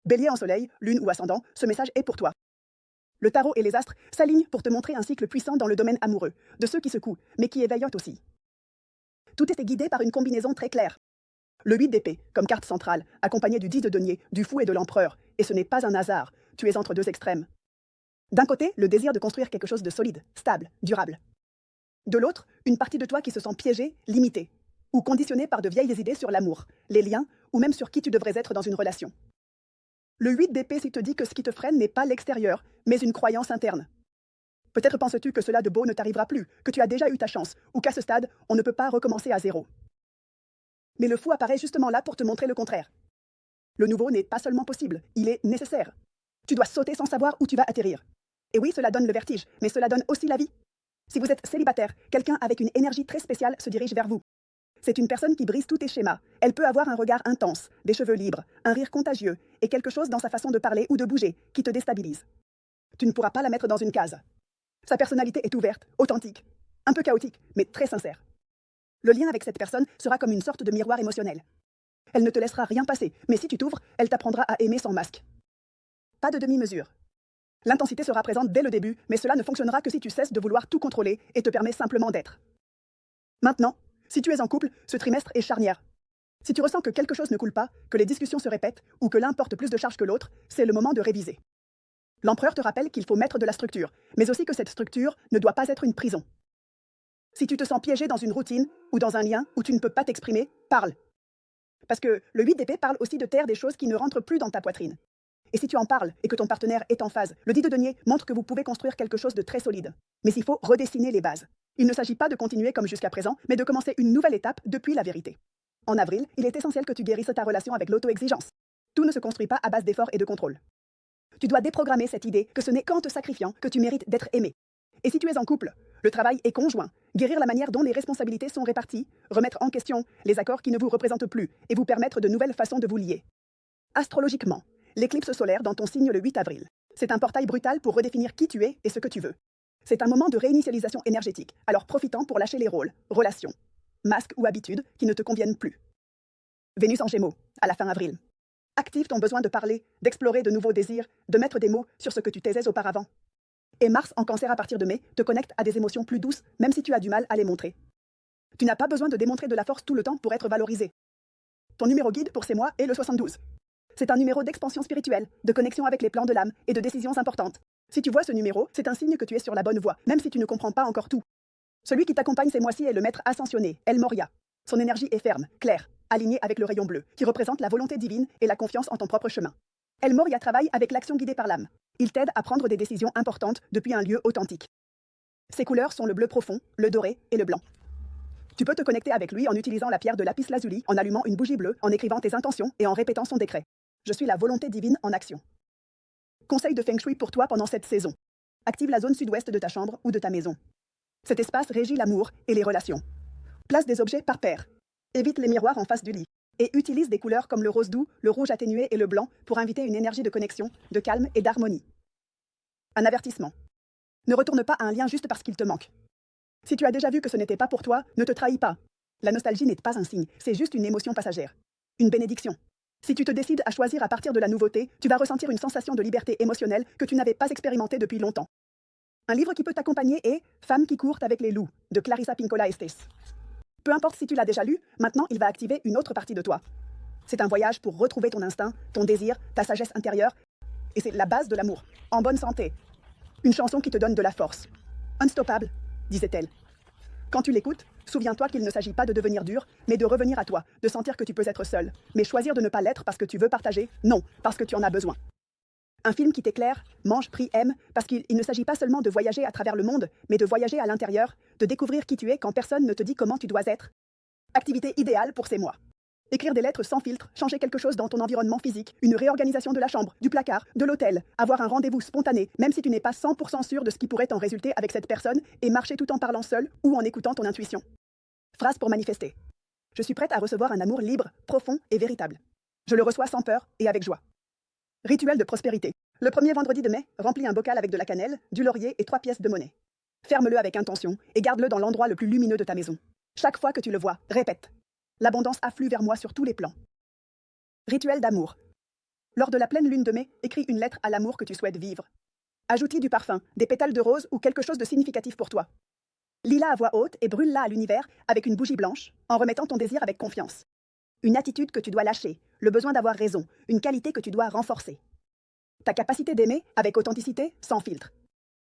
Bélier en soleil, lune ou ascendant, ce message est pour toi. Le tarot et les astres s'alignent pour te montrer un cycle puissant dans le domaine amoureux, de ceux qui secouent, mais qui éveillent aussi. Tout est guidé par une combinaison très claire. Le 8 d'épée, comme carte centrale, accompagné du 10 de denier, du fou et de l'empereur, et ce n'est pas un hasard, tu es entre deux extrêmes. D'un côté, le désir de construire quelque chose de solide, stable, durable. De l'autre, une partie de toi qui se sent piégée, limitée, ou conditionnée par de vieilles idées sur l'amour, les liens, ou même sur qui tu devrais être dans une relation. Le 8 d'épée te dit que ce qui te freine n'est pas l'extérieur, mais une croyance interne. Peut-être penses-tu que cela de beau ne t'arrivera plus, que tu as déjà eu ta chance, ou qu'à ce stade, on ne peut pas recommencer à zéro. Mais le fou apparaît justement là pour te montrer le contraire. Le nouveau n'est pas seulement possible, il est nécessaire. Tu dois sauter sans savoir où tu vas atterrir. Et oui, cela donne le vertige, mais cela donne aussi la vie. Si vous êtes célibataire, quelqu'un avec une énergie très spéciale se dirige vers vous. C'est une personne qui brise tous tes schémas. Elle peut avoir un regard intense, des cheveux libres, un rire contagieux, et quelque chose dans sa façon de parler ou de bouger qui te déstabilise. Tu ne pourras pas la mettre dans une case. Sa personnalité est ouverte, authentique, un peu chaotique, mais très sincère. Le lien avec cette personne sera comme une sorte de miroir émotionnel. Elle ne te laissera rien passer, mais si tu t'ouvres, elle t'apprendra à aimer sans masque. Pas de demi-mesure. L'intensité sera présente dès le début, mais cela ne fonctionnera que si tu cesses de vouloir tout contrôler et te permets simplement d'être. Maintenant, si tu es en couple, ce trimestre est charnière. Si tu ressens que quelque chose ne coule pas, que les discussions se répètent ou que l'un porte plus de charge que l'autre, c'est le moment de réviser. L'empereur te rappelle qu'il faut mettre de la structure, mais aussi que cette structure ne doit pas être une prison. Si tu te sens piégé dans une routine ou dans un lien où tu ne peux pas t'exprimer, parle. Parce que le 8 d'épée parle aussi de taire des choses qui ne rentrent plus dans ta poitrine. Et si tu en parles et que ton partenaire est en phase, le 10 de denier montre que vous pouvez construire quelque chose de très solide. Mais il faut redessiner les bases. Il ne s'agit pas de continuer comme jusqu'à présent, mais de commencer une nouvelle étape depuis la vérité. En avril, il est essentiel que tu guérisses ta relation avec l'auto-exigence. Tout ne se construit pas à base d'efforts et de contrôle. Tu dois déprogrammer cette idée que ce n'est qu'en te sacrifiant que tu mérites d'être aimé. Et si tu es en couple, le travail est conjoint. Guérir la manière dont les responsabilités sont réparties, remettre en question les accords qui ne vous représentent plus et vous permettre de nouvelles façons de vous lier. Astrologiquement, l'éclipse solaire dans ton signe le 8 avril. C'est un portail brutal pour redéfinir qui tu es et ce que tu veux. C'est un moment de réinitialisation énergétique, alors profitant pour lâcher les rôles, relations, masques ou habitudes qui ne te conviennent plus. Vénus en Gémeaux, à la fin avril. Active ton besoin de parler, d'explorer de nouveaux désirs, de mettre des mots sur ce que tu taisais auparavant. Et Mars en Cancer à partir de mai te connecte à des émotions plus douces, même si tu as du mal à les montrer. Tu n'as pas besoin de démontrer de la force tout le temps pour être valorisé. Ton numéro guide pour ces mois est le 72. C'est un numéro d'expansion spirituelle, de connexion avec les plans de l'âme et de décisions importantes. Si tu vois ce numéro, c'est un signe que tu es sur la bonne voie, même si tu ne comprends pas encore tout. Celui qui t'accompagne ces mois-ci est le maître ascensionné, El Moria. Son énergie est ferme, claire, alignée avec le rayon bleu, qui représente la volonté divine et la confiance en ton propre chemin. El Moria travaille avec l'action guidée par l'âme. Il t'aide à prendre des décisions importantes depuis un lieu authentique. Ses couleurs sont le bleu profond, le doré et le blanc. Tu peux te connecter avec lui en utilisant la pierre de lapis lazuli, en allumant une bougie bleue, en écrivant tes intentions et en répétant son décret. Je suis la volonté divine en action. Conseil de Feng Shui pour toi pendant cette saison. Active la zone sud-ouest de ta chambre ou de ta maison. Cet espace régit l'amour et les relations. Place des objets par paire. Évite les miroirs en face du lit. Et utilise des couleurs comme le rose doux, le rouge atténué et le blanc pour inviter une énergie de connexion, de calme et d'harmonie. Un avertissement. Ne retourne pas à un lien juste parce qu'il te manque. Si tu as déjà vu que ce n'était pas pour toi, ne te trahis pas. La nostalgie n'est pas un signe, c'est juste une émotion passagère. Une bénédiction. Si tu te décides à choisir à partir de la nouveauté, tu vas ressentir une sensation de liberté émotionnelle que tu n'avais pas expérimentée depuis longtemps. Un livre qui peut t'accompagner est Femmes qui courent avec les loups, de Clarissa Pinkola Estés. Peu importe si tu l'as déjà lu, maintenant il va activer une autre partie de toi. C'est un voyage pour retrouver ton instinct, ton désir, ta sagesse intérieure, et c'est la base de l'amour, en bonne santé. Une chanson qui te donne de la force. Unstoppable, disait-elle. Quand tu l'écoutes, souviens-toi qu'il ne s'agit pas de devenir dur, mais de revenir à toi, de sentir que tu peux être seul. Mais choisir de ne pas l'être parce que tu veux partager, non, parce que tu en as besoin. Un film qui t'éclaire, mange, prie, aime, parce qu'il ne s'agit pas seulement de voyager à travers le monde, mais de voyager à l'intérieur, de découvrir qui tu es quand personne ne te dit comment tu dois être. Activité idéale pour ces mois. Écrire des lettres sans filtre, changer quelque chose dans ton environnement physique, une réorganisation de la chambre, du placard, de l'hôtel, avoir un rendez-vous spontané, même si tu n'es pas 100% sûr de ce qui pourrait en résulter avec cette personne, et marcher tout en parlant seul ou en écoutant ton intuition. Phrase pour manifester. Je suis prête à recevoir un amour libre, profond et véritable. Je le reçois sans peur et avec joie. Rituel de prospérité. Le premier vendredi de mai, remplis un bocal avec de la cannelle, du laurier et 3 pièces de monnaie. Ferme-le avec intention et garde-le dans l'endroit le plus lumineux de ta maison. Chaque fois que tu le vois, répète. L'abondance afflue vers moi sur tous les plans. Rituel d'amour. Lors de la pleine lune de mai, écris une lettre à l'amour que tu souhaites vivre. Ajoute-y du parfum, des pétales de rose ou quelque chose de significatif pour toi. Lis-la à voix haute et brûle-la à l'univers avec une bougie blanche, en remettant ton désir avec confiance. Une attitude que tu dois lâcher, le besoin d'avoir raison, une qualité que tu dois renforcer. Ta capacité d'aimer avec authenticité, sans filtre.